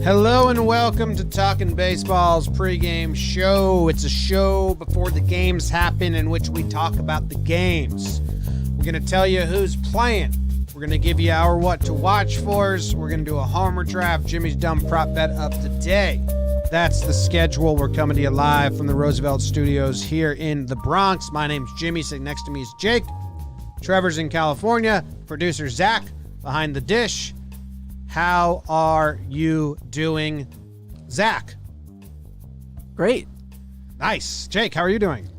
Hello and welcome to Talkin' Baseball's pregame show. It's a show before the games happen in which we talk about the games. We're going to tell you who's playing. We're going to give you our what to watch fors. We're going to do a homer draft, Jimmy's dumb prop bet of the day. That's the schedule. We're coming to you live from the Roosevelt Studios here in the Bronx. My name's Jimmy. Sitting next to me is Jake. Trevor's in California. Producer Zach behind the dish. How are you doing, Zach? Great. Nice. Jake, how are you doing?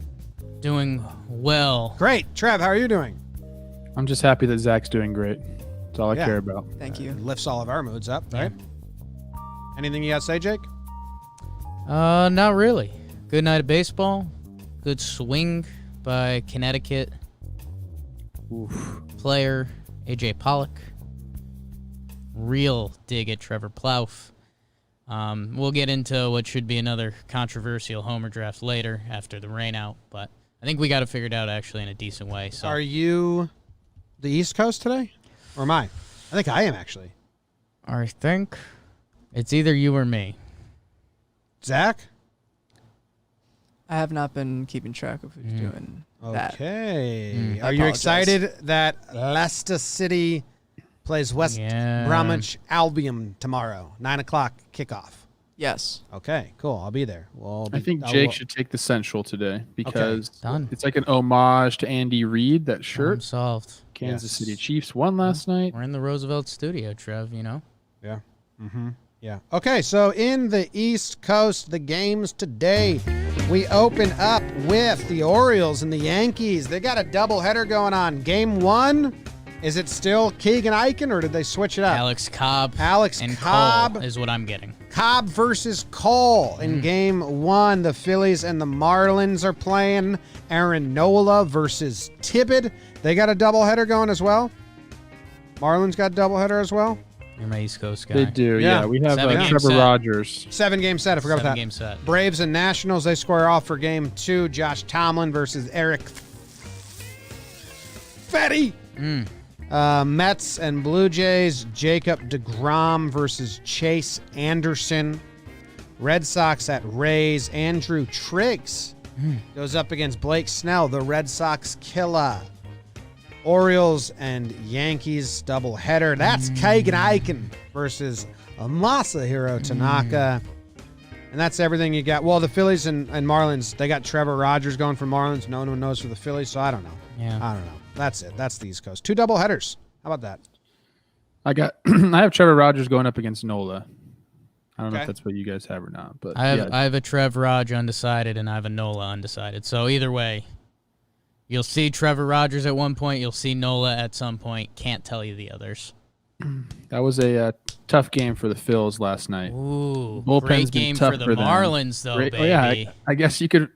Doing well. Great. Trev, how are you doing? I'm just happy that Zach's doing great. That's all I care about. Thank you. Lifts all of our moods up, right? Anything you got to say, Jake? Not really. Good night of baseball. Good swing by Connecticut player AJ Pollock. Real dig at Trevor Plouffe. We'll get into what should be another controversial homer draft later after the rain out, but I think we got it figured out actually in a decent way. So, are you the East Coast today? Or am I? I think I am, actually. I think it's either you or me. Zach? I have not been keeping track of who's doing that. Okay. I Are you apologize. excited that Leicester City plays West Bromwich Albion tomorrow, 9 o'clock kickoff? Yes. Okay, cool. I'll be there. I think Jake should take the Central today because Done. it's like an homage to Andy Reid, that shirt. Problem solved. Kansas City Chiefs won last night. We're in the Roosevelt studio, Trev, you know? Yeah. Yeah. Okay, so in the East Coast, the games today, we open up with the Orioles and the Yankees. They got a doubleheader going on. Game one, is it still Keegan Eichen, or did they switch it up? Alex Cobb. Alex Cobb Cobb is what I'm getting. Cobb versus Cole in game one. The Phillies and the Marlins are playing. Aaron Nola versus Tibbet. They got a doubleheader going as well. Marlins got a doubleheader as well. You're my East Coast guy. They do, Yeah. yeah. We have 7-game Trevor set. Rogers. 7-game set. I forgot about that. 7-game set. Braves and Nationals, they square off for game two. Josh Tomlin versus Eric Fetty. Mets and Blue Jays, Jacob deGrom versus Chase Anderson. Red Sox at Rays, Andrew Triggs goes up against Blake Snell, the Red Sox killer. Orioles and Yankees doubleheader. That's Keegan Eichen versus Masahiro Tanaka. And that's everything you got. Well, the Phillies and Marlins, they got Trevor Rogers going for Marlins. No one knows for the Phillies, so I don't know. Yeah. I don't know. That's it. That's the East Coast. 2 doubleheaders. How about that? I have Trevor Rogers going up against Nola. I don't know Okay. if that's what you guys have or not, but I have a Trev Rog undecided and I have a Nola undecided. So either way, you'll see Trevor Rogers at one point. You'll see Nola at some point. Can't tell you the others. that was a tough game for the Phils last night. Ooh, Bullpen's great been game tough for the for them. Marlins, though, Great- baby. yeah, I guess you could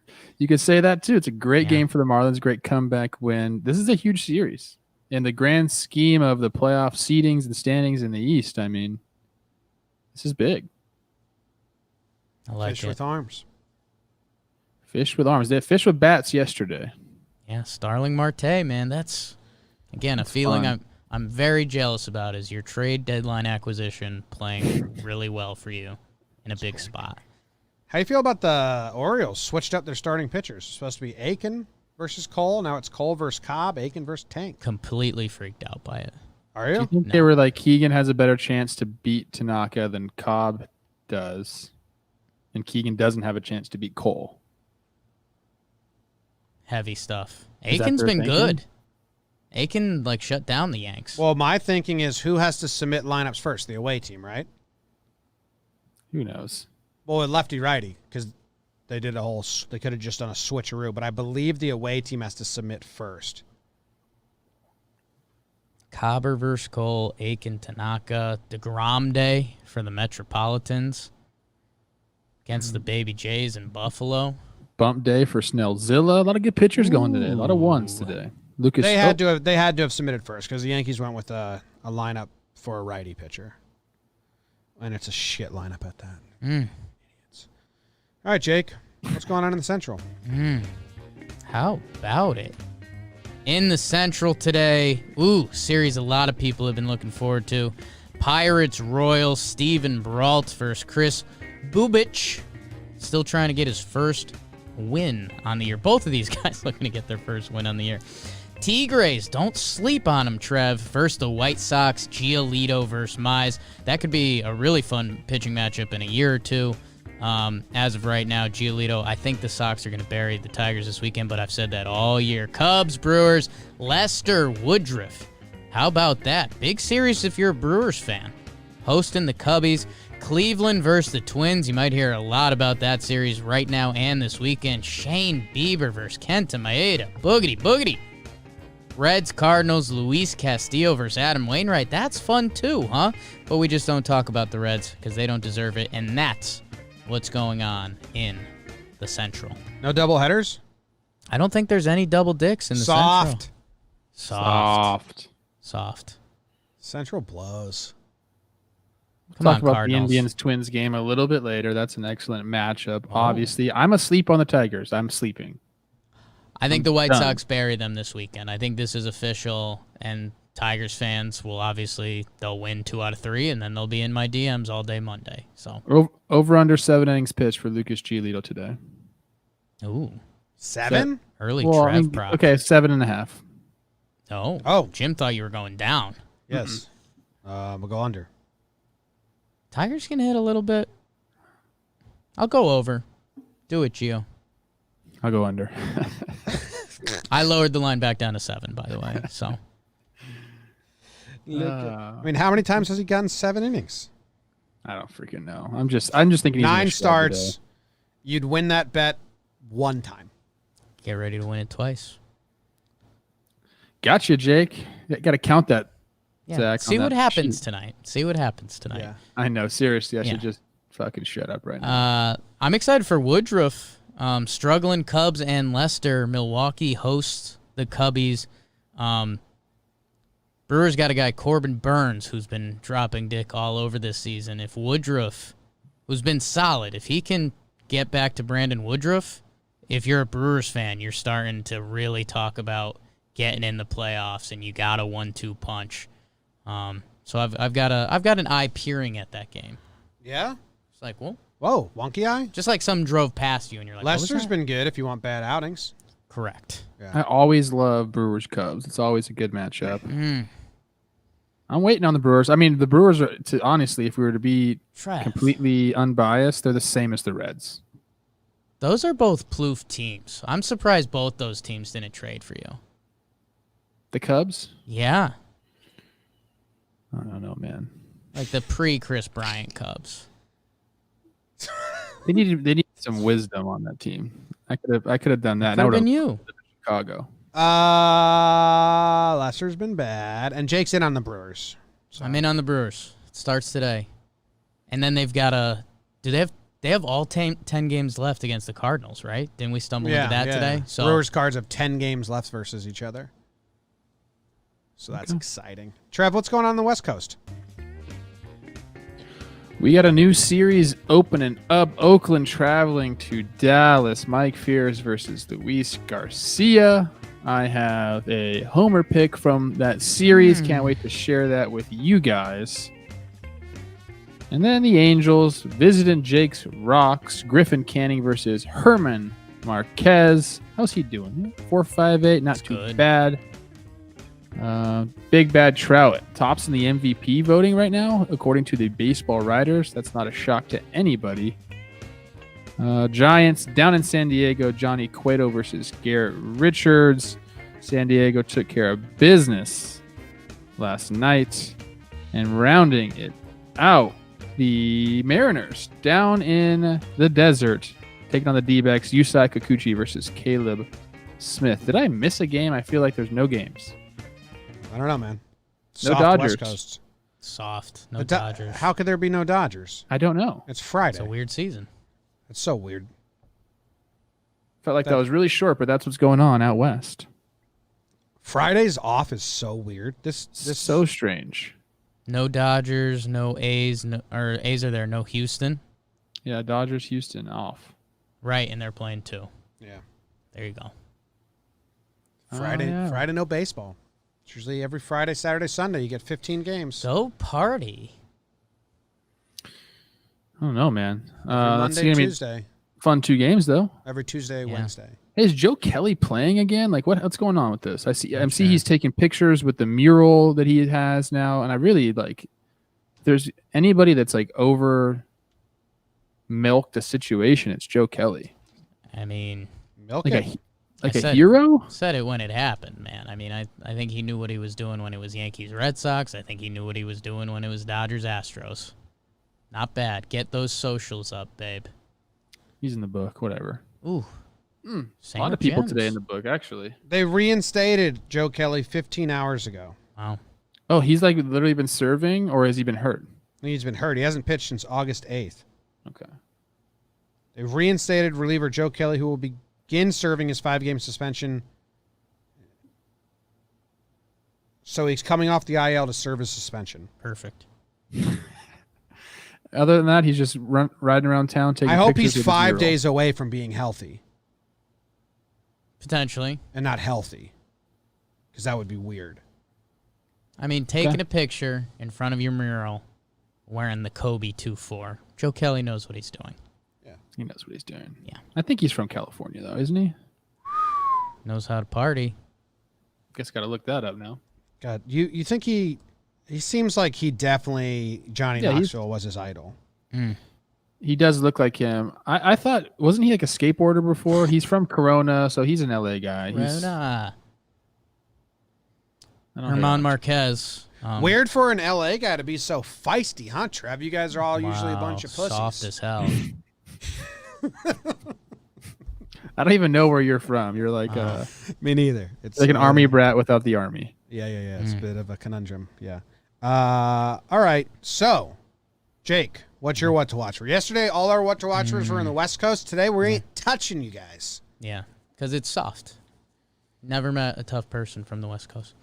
say that too. It's a great Yeah. game for the Marlins. Great comeback win. This is a huge series in the grand scheme of the playoff seedings and standings in the East. I mean, this is big. I like Fish it. with arms. Fish with arms. They had fish with bats yesterday. Yeah, Starling Marte, man, that's again a feeling fun. I'm very jealous about. Is your trade deadline acquisition playing really well for you in a big spot? How do you feel about the Orioles? Switched up their starting pitchers. It's supposed to be Aiken versus Cole. Now it's Cole versus Cobb, Aiken versus Tank. Completely freaked out by it. Are Do you? you think they were like Keegan has a better chance to beat Tanaka than Cobb does, and Keegan doesn't have a chance to beat Cole? Heavy stuff. Is that Aiken's their been thinking? good. Aiken shut down the Yanks. Well, my thinking is who has to submit lineups first? The away team, right? Who knows? Well, lefty righty, because they did they could have just done a switcheroo, but I believe the away team has to submit first. Cobber versus Cole, Aiken, Tanaka, DeGrom Day for the Metropolitans against the Baby Jays in Buffalo. Bump day for Snellzilla. A lot of good pitchers going today. A lot of ones today. Lucas. They had to have submitted first because the Yankees went with a lineup for a righty pitcher, and it's a shit lineup at that. Idiots. All right, Jake, what's going on in the Central? How about it? In the Central today, series a lot of people have been looking forward to. Pirates Royals, Steven Brault versus Chris Bubich. Still trying to get his first win on the year. Both of these guys looking to get their first win on the year. Tigres, don't sleep on them, Trev. Versus the White Sox, Giolito versus Mize. That could be a really fun pitching matchup in a year or two. As of right now, Giolito, I think the Sox are going to bury the Tigers this weekend, but I've said that all year. Cubs, Brewers, Lester Woodruff. How about that? Big series if you're a Brewers fan. Hosting the Cubbies. Cleveland versus the Twins. You might hear a lot about that series right now and this weekend. Shane Bieber versus Kenta Maeda. Boogity, boogity. Reds, Cardinals, Luis Castillo versus Adam Wainwright. That's fun too, huh? But we just don't talk about the Reds because they don't deserve it, and that's what's going on in the Central. No double headers? I don't think there's any double dicks in the Central. Soft. Central blows. Come Talk on, about Cardinals. the Indians-Twins game a little bit later. That's an excellent matchup. Obviously, I'm asleep on the Tigers. I'm sleeping. I think the White done. Sox bury them this weekend. I think this is official, and Tigers fans will they'll win 2 out of 3, and then they'll be in my DMs all day Monday. So Over under 7 innings pitched for Lucas Giolito today. Ooh, 7? early Well, Trev prop. okay, 7.5. Oh, Jim thought you were going down. Yes. We'll go under. Tigers can hit a little bit. I'll go over. Do it, Gio. I'll go under. I lowered the line back down to 7, by the way. So I mean, how many times has he gotten 7 innings? I don't freaking know. I'm just thinking he's gonna 9 show up starts. today. You'd win that bet 1 time. get ready to win it twice. Gotcha, Jake. Got to count that. Yeah. Zach, See on what that happens sheet. tonight. See what happens tonight. Yeah. I know. Seriously, I Yeah. should just fucking shut up right now. I'm excited for Woodruff. Struggling Cubs and Leicester. Milwaukee hosts the Cubbies. Brewers got a guy, Corbin Burns, who's been dropping dick all over this season. If Woodruff, who's been solid, if he can get back to Brandon Woodruff, if you're a Brewers fan, you're starting to really talk about getting in the playoffs, and you got a 1-2 punch. So I've got an eye peering at that game. Yeah? It's like, well, Whoa, wonky eye? just like some drove past you, and you're like, what was Lester's that? been good if you want bad outings. Correct. I always love Brewers Cubs. It's always a good matchup. I'm waiting on the Brewers. I mean, the Brewers are, honestly, if we were to be Trev. completely unbiased, they're the same as the Reds. Those are both Plouffe teams. I'm surprised both those teams didn't trade for you. The Cubs? Yeah. I don't know, man. Like the pre-Chris Bryant Cubs. They need some wisdom on that team. I could have done that. Could have been you. Chicago. Lester's been bad. And Jake's in on the Brewers. So. I'm in on the Brewers. It starts today. And then they've got they have all 10 games left against the Cardinals, right? Didn't we stumble into that today? So Brewers cards have 10 games left versus each other. So that's exciting. Trev, what's going on the West Coast? We got a new series opening up. Oakland traveling to Dallas. Mike Fears versus Luis Garcia. I have a homer pick from that series. Can't wait to share that with you guys. And then the Angels visiting Jake's Rocks. Griffin Canning versus Herman Marquez. How's he doing? 4.58. Not too good. bad. Big Bad Trout tops in the MVP voting right now, according to the Baseball Writers. That's not a shock to anybody. Giants down in San Diego. Johnny Cueto versus Garrett Richards. San Diego took care of business last night. And rounding it out, the Mariners down in the desert, taking on the D-backs. Yusei Kikuchi versus Caleb Smith. Did I miss a game? I feel like there's no games. I don't know, man. No Soft Dodgers. West Coast. soft. No Dodgers. How could there be no Dodgers? I don't know. It's Friday. It's a weird season. It's so weird. Felt like that was really short, but that's what's going on out west. Fridays off is so weird. This So strange. No Dodgers, no A's, or A's are there, no Houston. Yeah, Dodgers, Houston off. Right, and they're playing 2. Yeah. There you go. Friday, yeah. Friday, no baseball. It's usually every Friday, Saturday, Sunday. You get 15 games. So party. I don't know, man. Every That's Monday, gonna be Tuesday. fun 2 games though. Every Tuesday, Yeah. Wednesday. Hey, is Joe Kelly playing again? Like, what's going on with this? I see sure. he's taking pictures with the mural that he has now, and I really like. If there's anybody that's like over milked a situation, it's Joe Kelly. I mean, Milk Like it. a hero. said it when it happened, man. I mean, I think he knew what he was doing when it was Yankees Red Sox. I think he knew what he was doing when it was Dodgers Astros. Not bad. Get those socials up, babe. He's in the book. Whatever. Ooh. A Same lot with of people Gems. today in the book, actually. They reinstated Joe Kelly 15 hours ago. Wow. Oh, he's like literally been serving, or has he been hurt? He's been hurt. He hasn't pitched since August 8th. Okay. They reinstated reliever Joe Kelly, who will begin serving his 5-game suspension. So he's coming off the IL to serve his suspension. Perfect. Other than that, he's just riding around town taking I hope pictures he's with his 5 mural. days away from being healthy Potentially. and not healthy, because that would be weird. I mean, taking a picture in front of your mural wearing the Kobe 2-4. Joe Kelly knows what he's doing. He knows what he's doing. Yeah. I think he's from California, though, isn't he? Knows how to party. Guess got to look that up now. God, you think he seems like he definitely, Johnny Yeah, Knoxville was his idol. He does look like him. I thought, wasn't he like a skateboarder before? He's from Corona, so he's an LA guy. Rona. I don't Herman know. Marquez. Weird for an LA guy to be so feisty, huh, Trev? You guys are all usually a wow, bunch of pussies. Soft as hell. I don't even know where you're from. You're like Me neither. It's like an army brat without the army. Yeah. It's a bit of a conundrum. Yeah. All right. So, Jake, what's your what to watch for? Yesterday, all our what to watchers were in the West Coast. Today, we ain't touching you guys. Yeah, because it's soft. Never met a tough person from the West Coast.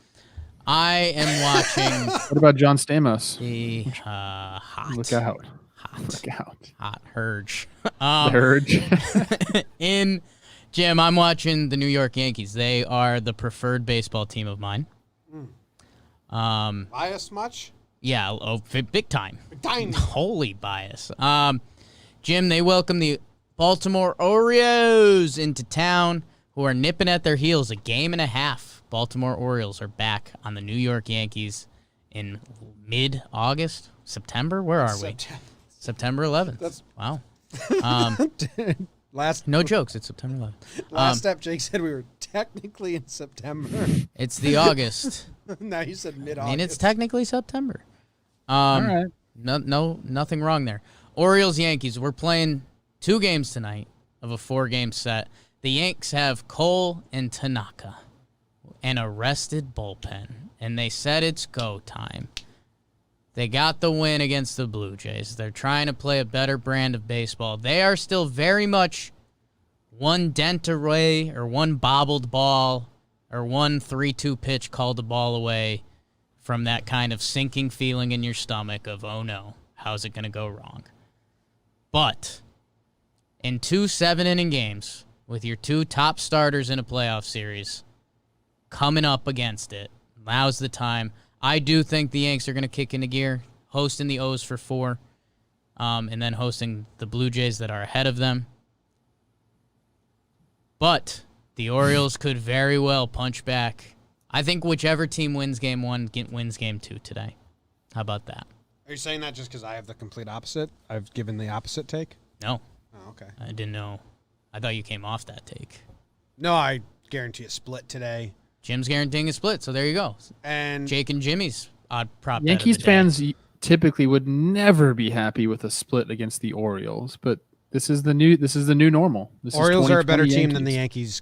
I am watching What about John Stamos? the hot. Look out. Hot. Look out. Hot Hurge. The Urge. In Jim, I'm watching the New York Yankees. They are the preferred baseball team of mine. Bias much? Yeah, big time. Time. Holy bias. Jim, they welcome the Baltimore Orioles into town, who are nipping at their heels. A game and a half. Baltimore Orioles are back on the New York Yankees in mid-August? September? Where are we? September 11th. Wow. No jokes. It's September 11th. Last step, Jake said we were technically in September. It's the August. Now you said mid-August. I mean, it's technically September. All right. Nothing wrong there. Orioles, Yankees. We're playing 2 games tonight of a 4-game set. The Yanks have Cole and Tanaka, an arrested bullpen, and they said it's go time. They got the win against the Blue Jays. They're trying to play a better brand of baseball. They are still very much one dent away or one bobbled ball or one 3-2 pitch called the ball away from that kind of sinking feeling in your stomach of, oh no, how's it going to go wrong? But in 2 7-inning games with your 2 top starters in a playoff series coming up against it, now's the time. I do think the Yanks are going to kick into gear, hosting the O's for 4, and then hosting the Blue Jays that are ahead of them. But the Orioles could very well punch back. I think whichever team wins game 1 wins game 2 today. How about that? Are you saying that just because I have the complete opposite? I've given the opposite take? No, Oh, okay. I didn't know. I thought you came off that take. No, I guarantee a split today. Jim's guaranteeing a split, so there you go. And Jake and Jimmy's odd prop. bet of Yankees the day. fans typically would never be happy with a split against the Orioles, but this is the new normal. This Orioles is are a better 2020 team than the Yankees. Yankees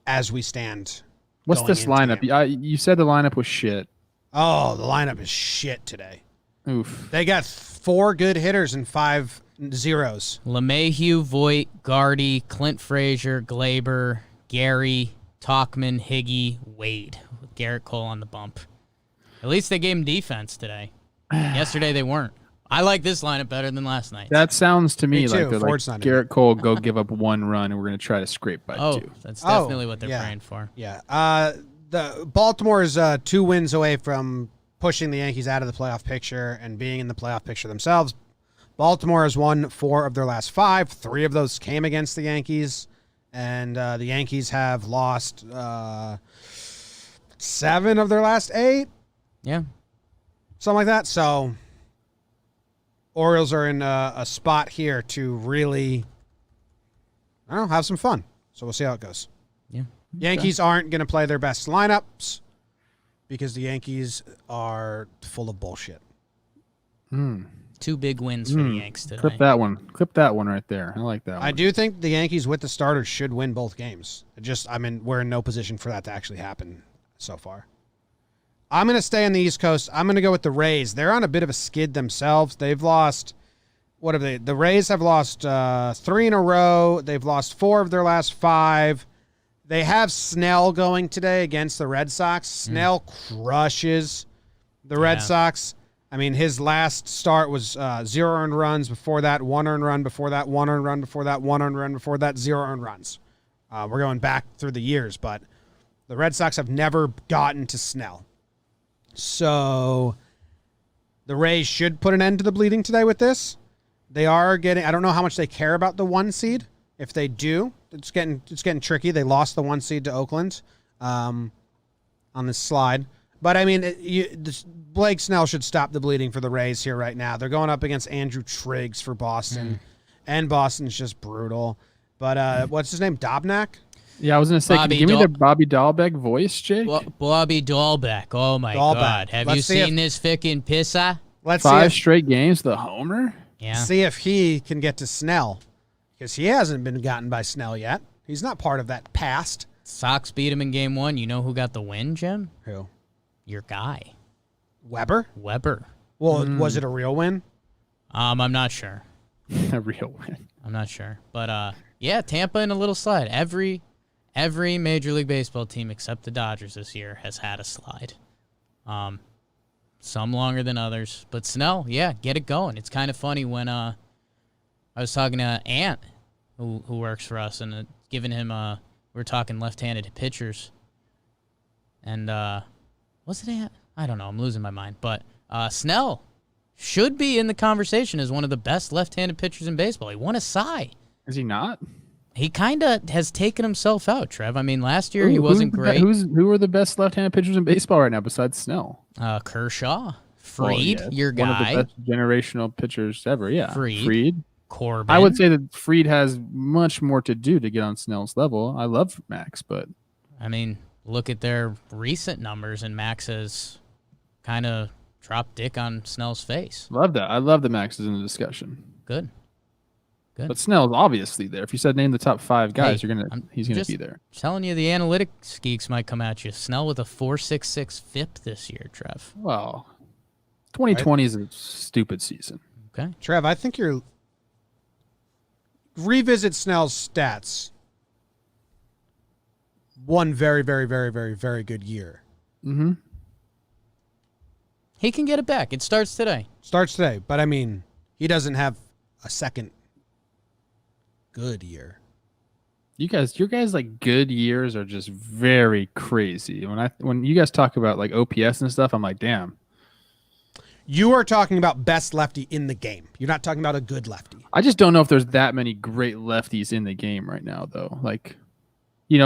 as we stand. What's going this into lineup? You said the lineup was shit. Oh, the lineup is shit today. Oof. They got 4 good hitters and 5 zeros. LeMahieu, Voit, Gardy, Clint Frazier, Glaber, Gary, Talkman, Higgy, Wade, with Garrett Cole on the bump. At least they gave him defense today. Yesterday they weren't. I like this lineup better than last night. That sounds to me, Me too. like they're Ford's not like in Garrett Cole go give up 1 run and we're going to try to scrape by 2. That's definitely what they're yeah. praying for. Yeah. The Baltimore is 2 wins away from pushing the Yankees out of the playoff picture and being in the playoff picture themselves. Baltimore has won 4 of their last 5. 3 of those came against the Yankees. And the Yankees have lost 7 of their last 8. Yeah. Something like that. So Orioles are in a spot here to really, I don't know, have some fun. So we'll see how it goes. Yeah. Yankees aren't going to play their best lineups because the Yankees are full of bullshit. 2 big wins for the Yanks today. Clip that one. Clip that one right there. I like that one. I do think the Yankees with the starters should win both games. We're in no position for that to actually happen so far. I'm going to stay on the East Coast. I'm going to go with the Rays. They're on a bit of a skid themselves. They've lost, what have they? The Rays have lost 3 in a row. They've lost 4 of their last 5. They have Snell going today against the Red Sox. Snell crushes the Red Sox. I mean, his last start was 0 earned runs. Before that, 1 earned run. Before that, 1 earned run. Before that, 1 earned run. Before that, 0 earned runs. We're going back through the years, but the Red Sox have never gotten to Snell. So the Rays should put an end to the bleeding today with this. They are getting, I don't know how much they care about the 1 seed. If they do, it's getting tricky. They lost the 1 seed to Oakland on this slide. But, I mean, Blake Snell should stop the bleeding for the Rays here right now. They're going up against Andrew Triggs for Boston, and Boston's just brutal. But what's his name, Dobnak? Yeah, I was going to say, can you give me the Bobby Dahlbeck voice, Jake? Bobby Dahlbeck. Oh, my God. Have you seen this fickin' pissa? Let's 5 straight games, the homer? Yeah. See if he can get to Snell, because he hasn't been gotten by Snell yet. He's not part of that past. Sox beat him in game 1. You know who got the win, Jim? Who? Your guy. Weber? Well, was it a real win? I'm not sure. A real win. I'm not sure. But, yeah, Tampa in a little slide. Every Major League Baseball team except the Dodgers this year has had a slide. Some longer than others. But Snell, yeah, get it going. It's kind of funny when I was talking to Ant, who works for us, and giving him we were talking left-handed pitchers. And was it Ant? I don't know. I'm losing my mind. But Snell should be in the conversation as one of the best left-handed pitchers in baseball. He won a Cy. Is he not? He kind of has taken himself out, Trev. I mean, last year he wasn't great. Who are the best left-handed pitchers in baseball right now besides Snell? Kershaw, Fried, your guy. One of the best generational pitchers ever, yeah. Fried. Corbin. I would say that Fried has much more to do to get on Snell's level. I love Max, but... I mean, look at their recent numbers, and Max has kind of dropped dick on Snell's face. Love that. I love that Max is in the discussion. Good. But Snell's obviously there. If you said name the top 5 guys, he's gonna be there. Telling you, the analytics geeks might come at you. Snell with a 4.66 FIP this year, Trev. Well, 2020 is a stupid season. Okay, Trev, I think you're revisit Snell's stats. One very, very, very, very, very good year. Mm-hmm. He can get it back. It starts today. But I mean, he doesn't have a second good year. Your guys like good years are just very crazy. When you guys talk about like OPS and stuff, I'm like, damn. You are talking about best lefty in the game. You're not talking about a good lefty. I just don't know if there's that many great lefties in the game right now, though. Like,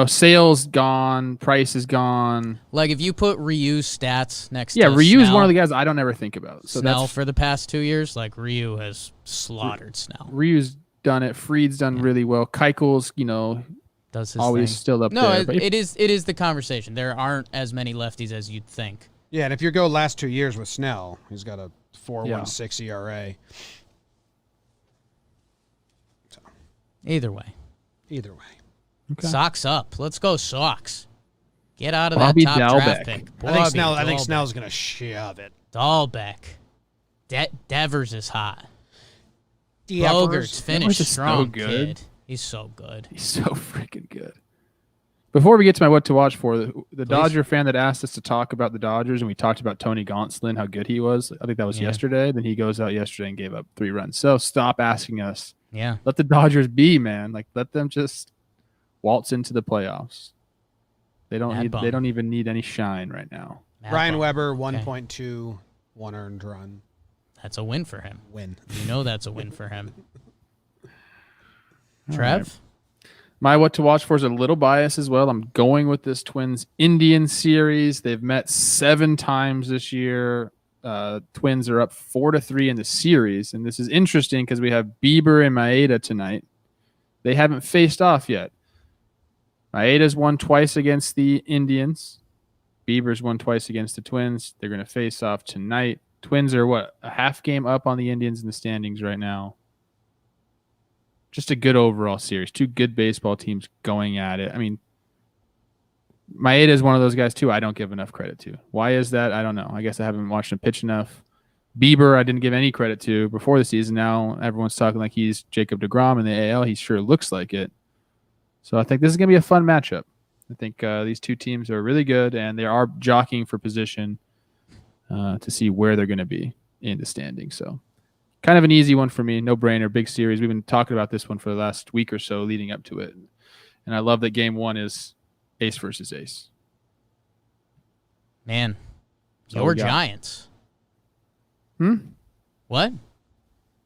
Sale's gone, Price is gone. Like if you put Ryu's stats next to Ryu's Snell, one of the guys I don't ever think about. So Snell for the past 2 years, like Ryu has slaughtered Snell. Ryu's done it. Fried's done really well. Keuchel's, does his always thing. still up no, there. it is the conversation. There aren't as many lefties as you'd think. Yeah, and if you go last 2 years with Snell, he's got a 4.16 ERA. So. Either way. Okay. Sox up. Let's go Sox. Get out of Bobby that top Dahlbeck. draft pick. I think Snell's going to shove it. Dahlbeck. Devers is hot. Devers. Bogart's finished Devers is strong, so good. kid. He's so good. He's so freaking good. Before we get to my what to watch for, the Dodger fan that asked us to talk about the Dodgers, and we talked about Tony Gonsolin, how good he was. I think that was yesterday. Then he goes out yesterday and gave up 3 runs. So stop asking us. Yeah. Let the Dodgers be, man. Like, let them just waltz into the playoffs. They don't even need any shine right now. Ryan Weber, 1.2, 1 earned run. That's a win for him. Win. You know that's a win for him. Trev? My what to watch for is a little biased as well. I'm going with this Twins Indian series. They've met 7 times this year. Twins are up 4-3 in the series, and this is interesting because we have Bieber and Maeda tonight. They haven't faced off yet. Maeda's won twice against the Indians. Bieber's won twice against the Twins. They're going to face off tonight. Twins are a half game up on the Indians in the standings right now. Just a good overall series. 2 good baseball teams going at it. I mean, Maeda is one of those guys too I don't give enough credit to. Why is that? I don't know. I guess I haven't watched him pitch enough. Bieber I didn't give any credit to before the season. Now everyone's talking like he's Jacob deGrom in the AL. He sure looks like it. So I think this is going to be a fun matchup. I think these 2 teams are really good, and they are jockeying for position to see where they're going to be in the standings. So kind of an easy one for me. No brainer, big series. We've been talking about this one for the last week or so leading up to it. And I love that game 1 is ace versus ace. Man, So your we got- Giants. What?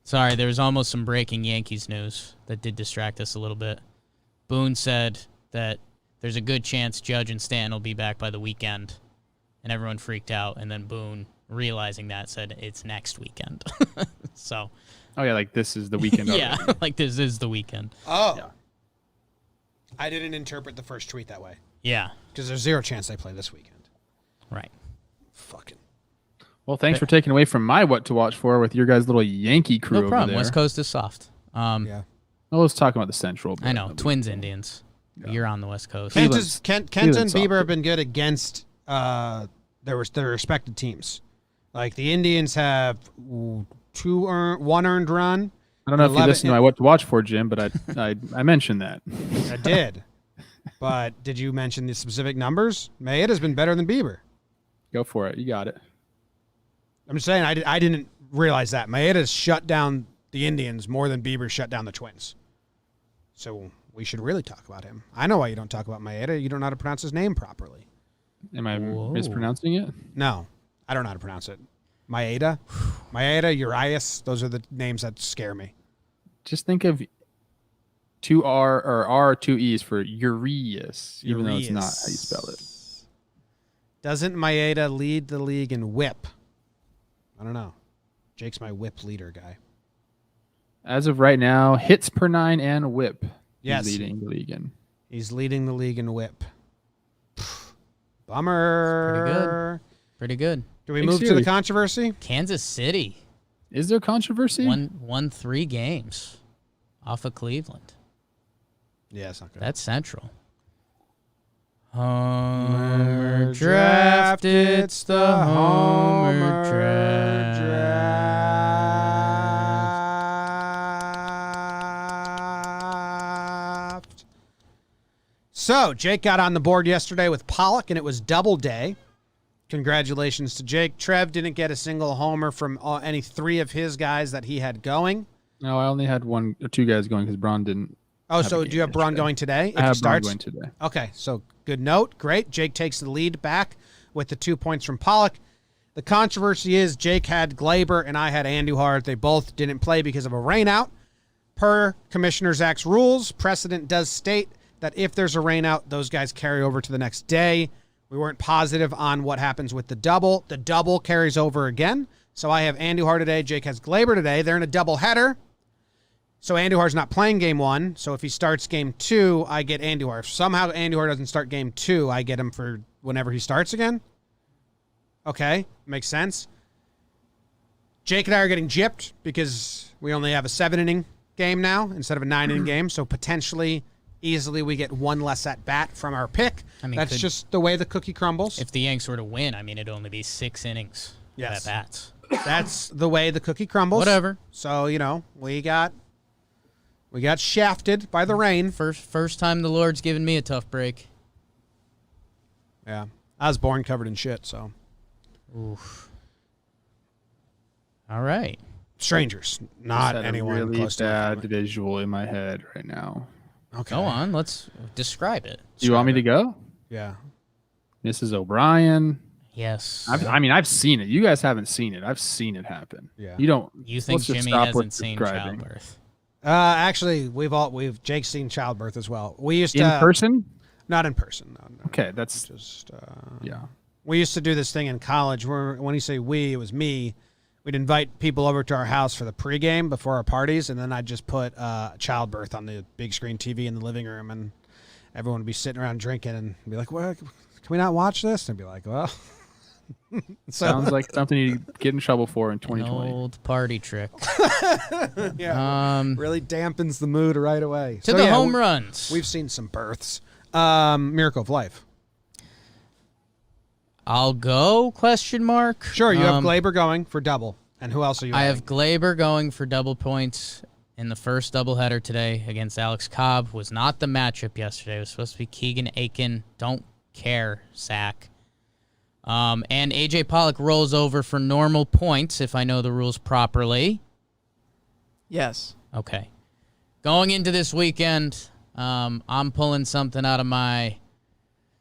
Sorry, there was almost some breaking Yankees news that did distract us a little bit. Boone said that there's a good chance Judge and Stanton will be back by the weekend, and everyone freaked out. And then Boone, realizing that, said it's next weekend. So, Oh, yeah, like this is the weekend. yeah, already. like this is the weekend. Oh. Yeah. I didn't interpret the first tweet that way. Yeah, Because there's 0 chance they play this weekend. right. Fucking. Well, thanks for taking away from my what to watch for with your guys' little Yankee crew No over problem. there. West Coast is soft. Yeah. Well, let's talk about the Central. I know. Twins, Indians. You're on the West Coast. Kent Cleveland's- and Cleveland's Bieber soft. have been good against their respected teams. Like the Indians have 1 earned run. I don't know if you 11 listened to my what to watch for, Jim, but I mentioned that. I did. But did you mention the specific numbers? Maeda's been better than Bieber. Go for it. You got it. I'm just saying I didn't realize that. Maeda's shut down the Indians more than Bieber shut down the Twins. So we should really talk about him. I know why you don't talk about Maeda. You don't know how to pronounce his name properly. Am I Whoa. mispronouncing it? No, I don't know how to pronounce it. Maeda, Urias. Those are the names that scare me. Just think of 2 R or R 2 E's for Urias, even though it's not how you spell it. Doesn't Maeda lead the league in whip? I don't know. Jake's my whip leader guy. As of right now, hits per 9 and whip. Yes. He's leading the league in. He's leading the league in whip. Bummer. Pretty good. Do we Big move to the series. controversy? Kansas City Is there controversy? won 3 games off of Cleveland. Yeah, it's not good. That's Central. Homer draft. It's the Homer draft. So, Jake got on the board yesterday with Pollock, and it was double day. Congratulations to Jake. Trev didn't get a single homer from any 3 of his guys that he had going. No, I only had 1 or 2 guys going because Braun didn't. Oh, have so a do you have game Braun yesterday. going today? If I he have Braun starts? going today. Okay, so good note. Great. Jake takes the lead back with the 2 points from Pollock. The controversy is Jake had Glaber and I had Andujar. They both didn't play because of a rainout. Per Commissioner Zach's rules, precedent does state that if there's a rainout, those guys carry over to the next day. We weren't positive on what happens with the double. The double carries over again. So I have Andujar today. Jake has Glaber today. They're in a double header. So Andujar's not playing game 1. So if he starts game 2, I get Andujar. If somehow Andujar doesn't start game 2, I get him for whenever he starts again. Okay, makes sense. Jake and I are getting gypped because we only have a 7-inning game now instead of a 9-inning game. So potentially, easily, we get 1 less at bat from our pick. I mean, that's just the way the cookie crumbles. If the Yanks were to win, I mean, it'd only be 6 innings Yes. at bats. That's the way the cookie crumbles. Whatever. So, we got shafted by the rain. First time the Lord's given me a tough break. Yeah. I was born covered in shit, so. Oof. All right. Strangers, not Just had anyone a really close to my bad family. visual in my head right now. Okay. Go on. Let's describe it. Do you want me to go? Yeah. Mrs. O'Brien, Yes. I've seen it. You guys haven't seen it. I've seen it happen. Yeah. You don't. You think let's just Jimmy stop hasn't with seen describing. childbirth? Actually, Jake's seen childbirth as well. We used to In person? not in person. No. Okay, that's Just yeah. we used to do this thing in college where when you say we, it was me. We'd invite people over to our house for the pregame before our parties, and then I'd just put childbirth on the big screen TV in the living room, and everyone would be sitting around drinking and be like, "Well, can we not watch this?" And I'd be like, "Well." Sounds like something you get in trouble for in 2020. An old party trick. Yeah, really dampens the mood right away. To the home runs. We've seen some births. Miracle of Life. I'll go, question mark. Sure, you have Glaber going for double. And who else are you I adding? have Glaber going for double points in the first doubleheader today against Alex Cobb. Was not the matchup yesterday. It was supposed to be Keegan Aiken. Don't care, Sack. And AJ Pollock rolls over for normal points, if I know the rules properly. Yes. Okay. Going into this weekend, I'm pulling something out of my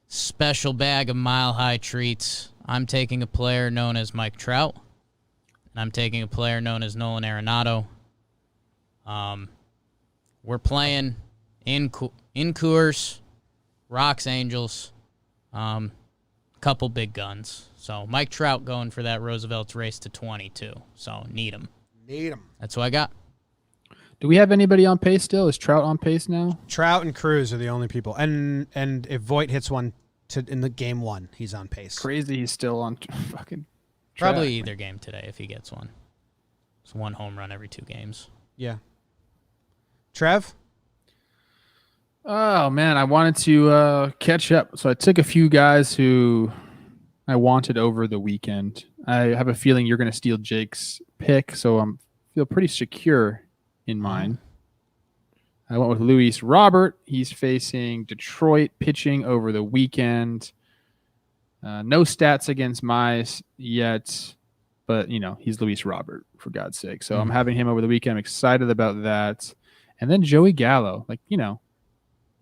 special bag of mile-high treats. I'm taking a player known as Mike Trout, and I'm taking a player known as Nolan Arenado. We're playing in Coors, Rocks Angels, couple big guns. So Mike Trout going for that Roosevelt's race to 22. So need him. That's what I got. Do we have anybody on pace still? Is Trout on pace now? Trout and Cruz are the only people. And if Voit hits one in the game one, he's on pace. Crazy, he's still on fucking track. Probably either game today if he gets one. It's one home run every 2 games. Yeah. Trev? Oh, man, I wanted to catch up. So I took a few guys who I wanted over the weekend. I have a feeling you're going to steal Jake's pick, so I feel pretty secure in mine. I went with Luis Robert. He's facing Detroit pitching over the weekend. No stats against Mize yet, but, he's Luis Robert, for God's sake. So I'm having him over the weekend. I'm excited about that. And then Joey Gallo,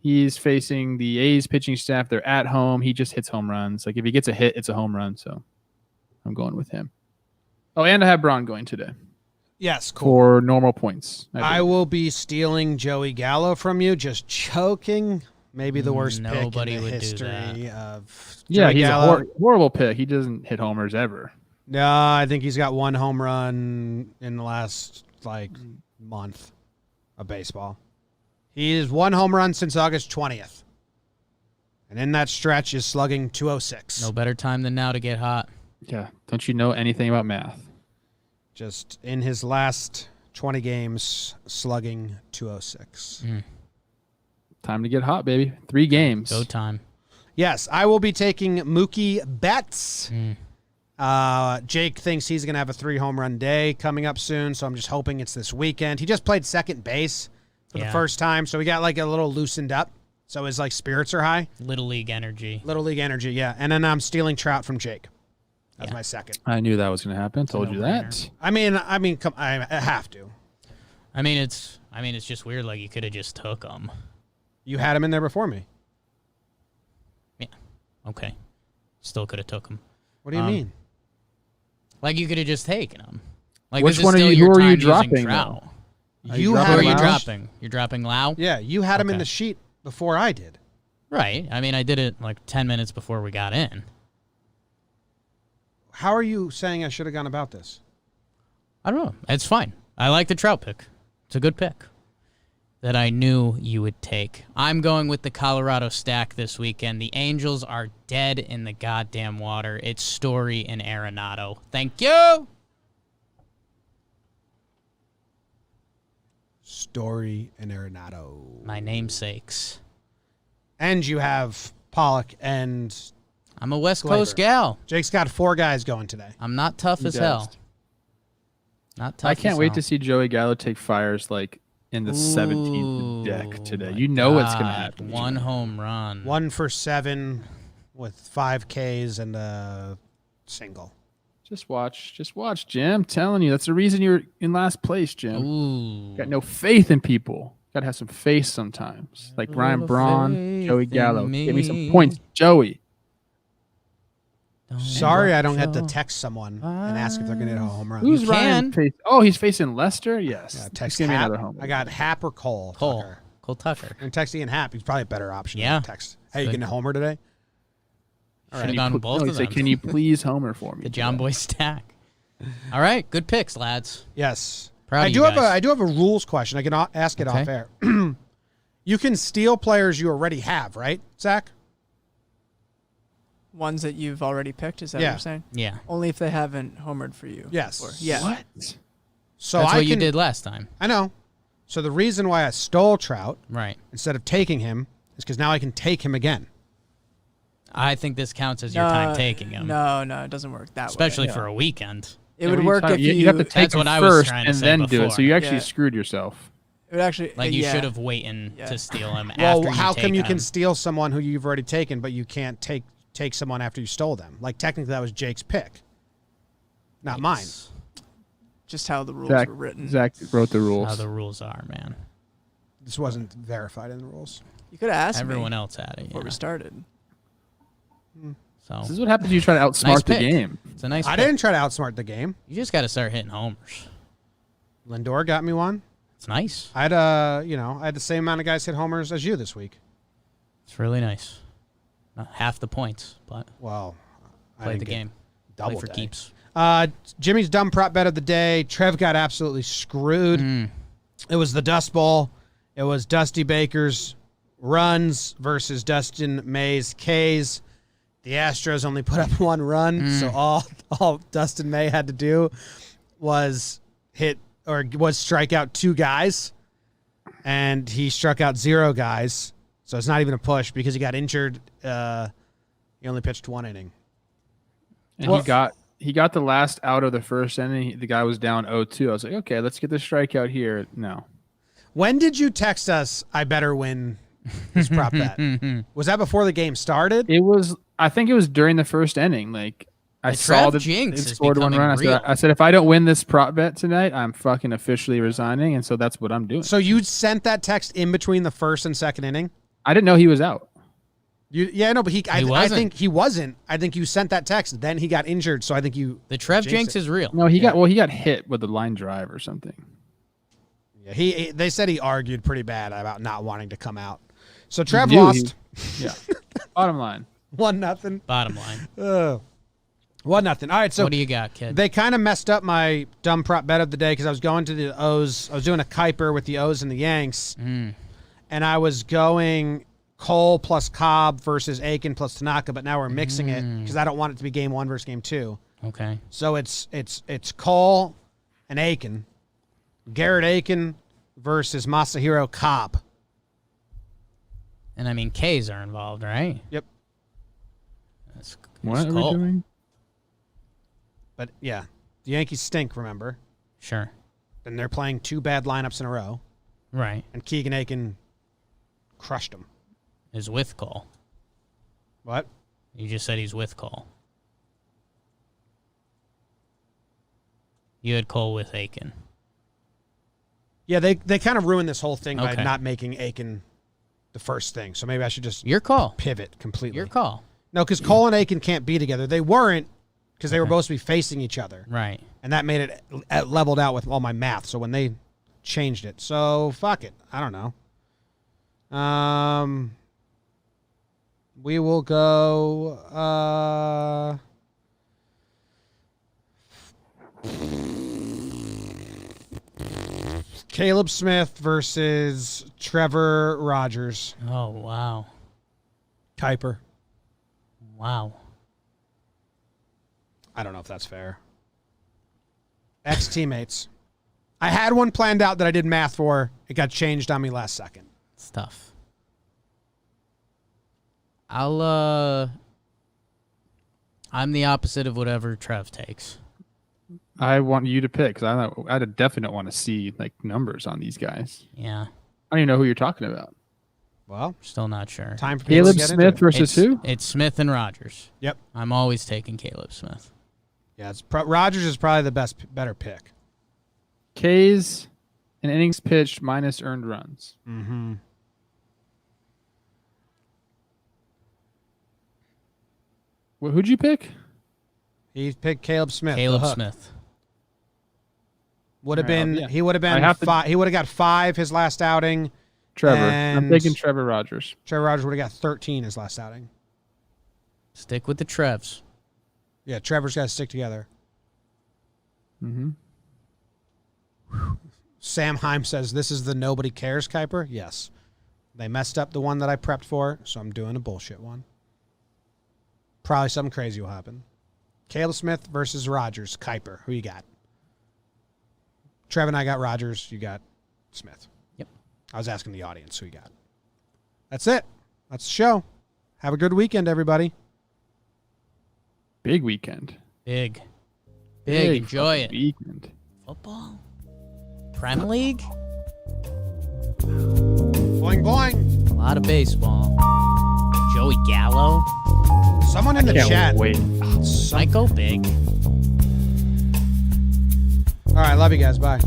he's facing the A's pitching staff. They're at home. He just hits home runs. If he gets a hit, it's a home run. So I'm going with him. Oh, and I have Braun going today. Yes, cool. For normal points. I will be stealing Joey Gallo from you, just choking. Maybe the worst Nobody pick in the would history do that. of Yeah, Joey he's Gallo. a horrible pick. He doesn't hit homers ever. No, I think he's got one home run in the last, month of baseball. He has one home run since August 20th. And in that stretch is slugging 206. No better time than now to get hot. Yeah. Don't you know anything about math? Just in his last 20 games, slugging 206. Time to get hot, baby. 3 games. Go time. Yes, I will be taking Mookie Betts. Jake thinks he's going to have a 3 home run day coming up soon, so I'm just hoping it's this weekend. He just played second base for the first time, so he got a little loosened up. So his spirits are high. Little League energy. Little League energy, yeah. And then I'm stealing Trout from Jake. That's my second. I knew that was going to happen. Told you that. I mean, I have to. It's just weird. You could have just took him. You had him in there before me. Yeah. Okay. Still could have took him. What do you mean? You could have just taken him. Which one are you? Who are you dropping? You Who had are you him. dropping? You're dropping Lau? Yeah, you had him in the sheet before I did. Right. I did it 10 minutes before we got in. How are you saying I should have gone about this? I don't know. It's fine. I like the Trout pick. It's a good pick that I knew you would take. I'm going with the Colorado stack this weekend. The Angels are dead in the goddamn water. It's Story and Arenado. Thank you. Story and Arenado. My namesakes. And you have Pollock and I'm a West Glaber. Coast gal. Jake's got 4 guys going today. I'm not tough as hell. Not tough. I can't wait to see Joey Gallo take fires in the 17th deck today. You know what's going to happen. 1 home run. 1 for 7 with 5 Ks and a single. Just watch, Jim. I'm telling you, that's the reason you're in last place, Jim. Ooh. Got no faith in people. Got to have some faith sometimes. Like Ryan Braun, Joey Gallo. Give me some points, Joey. Sorry, I don't get to text someone and ask if they're going to hit a home run. Who's You Ryan? can. Oh, he's facing Leicester. Yes. Yeah, Just text give me Hap. another home run. I got Hap or Cole. Tucker. Cole Tucker. And text Ian Hap. He's probably a better option. Yeah. Than text. Hey, you getting a homer today? Should have gone with both of Say, them. can you please homer for me? The JOMBOY stack. All right, good picks, lads. Yes. Proud I of do you have guys. I do have a rules question. I can ask it Okay. off air. You can steal players you already have, right, Zach? Ones that you've already picked. Is that Yeah. what you're saying? Yeah. Only if they haven't homered for you. Yes. before. Yeah. What? So That's I what can, you did last time. I know. So the reason why I stole Trout Right. instead of taking him is because now I can take him again. I think this counts as your time taking him. No, it doesn't work that Especially way. for a weekend. It would work if you have to take That's him what I was first trying to and say then do it. before. So you actually Yeah. screwed yourself. It would actually Like you yeah. should have waited Yeah. to steal him Well, after you how take come you him. can steal someone who you've already taken, but you can't take someone after you stole them? Like technically that was Jake's pick, not mine. just how the rules Zach, were written. Zach wrote the How rules. the rules are, man. This wasn't verified in the rules. You could have asked Everyone me else had it. before Yeah. we started. So This is what happens when you try to outsmart Nice the pick. game. it's a nice I pick. didn't try to outsmart the game. You just got to start hitting homers. Lindor got me one. It's nice. I had I had the same amount of guys hit homers as you this week. It's really nice. Not half the points, but Well, I play didn't the get game. double Play for day. keeps. Jimmy's dumb prop bet of the day. Trev got absolutely screwed. Mm. It was the Dust Bowl. It was Dusty Baker's runs versus Dustin May's K's. The Astros only put up one run, so all Dustin May had to do was strike out 2 guys, and he struck out 0 guys. So it's not even a push because he got injured. He only pitched 1 inning. And he got the last out of the first inning. The guy was down 0-2. I was like, okay, let's get the strikeout here. No. When did you text us, I better win this prop bet? Was that before the game started? It was. I think it was during the first inning. Like I The saw Trev that jinx it is scored one becoming run. real. I said, if I don't win this prop bet tonight, I'm fucking officially resigning. And so that's what I'm doing. So you sent that text in between the first and second inning? I didn't know he was out. But I wasn't. think he wasn't. I think you sent that text. Then he got injured, so I think you. The Trev Jinx jinx it. is real. No, he got hit with a line drive or something. Yeah, they said he argued pretty bad about not wanting to come out. So Trev knew lost Yeah. Bottom line. 1-0. Bottom line. 1-0. All right, so What do you got, kid? they kind of messed up my dumb prop bet of the day because I was going to the O's. I was doing a Kuiper with the O's and the Yanks, and I was going Cole plus Cobb versus Aiken plus Tanaka, but now we're mixing it because I don't want it to be game 1 versus game 2. Okay. So it's Cole and Aiken, Garrett Aiken versus Masahiro Cobb. And I mean, K's are involved, right? Yep. That's What are we Cole. doing? But yeah, the Yankees stink, remember? Sure. And they're playing 2 bad lineups in a row, Right. and Keegan Aiken crushed them. Is with Cole. What? You just said he's with Cole. You had Cole with Aiken. Yeah, they kind of ruined this whole thing by Okay. not making Aiken the first thing. So maybe I should just Your call. pivot completely. Your call. No, because Cole and Aiken can't be together. They weren't because they were supposed to be facing each other. Right. And that made it leveled out with all my math. So when they changed it. So fuck it. I don't know. We will go Caleb Smith versus Trevor Rogers. Oh, wow. Kuiper. Wow. I don't know if that's fair. Ex-teammates. I had one planned out that I did math for. It got changed on me last second. It's tough. I'm the opposite of whatever Trev takes. I want you to pick because I definitely don't want to see like numbers on these guys. Yeah. I don't even know who you're talking about. Well, Still not sure. time for people Caleb to get Smith into it. versus who? It's Smith and Rogers. Yep. I'm always taking Caleb Smith. Yeah, Rogers is probably the better pick. K's and innings pitched minus earned runs. Mm-hmm. Who'd you pick? He picked Caleb Smith. Caleb the hook. Smith. Would have Alright, been. yeah. He would have I been. have to- He would have got 5 his last outing. Trevor. I'm And- taking Trevor Rogers. Trevor Rogers would have got 13 his last outing. Stick with the Trevs. Yeah, Trevor's got to stick together. Mm-hmm. Sam Heim says, this is the nobody cares Kuiper. Yes. They messed up the one that I prepped for, so I'm doing a bullshit one. Probably something crazy will happen. Caleb Smith versus Rogers. Kuiper. Who you got? Trev and I got Rogers. You got Smith. Yep. I was asking the audience who you got. That's it. That's the show. Have a good weekend, everybody. Big weekend. Big. Enjoy it. fucking Weekend. Football? Prem League? Boing, boing. A lot of baseball. Joey Gallo? Someone in the Can't chat. wait. Psycho Big? All right. Love you guys. Bye.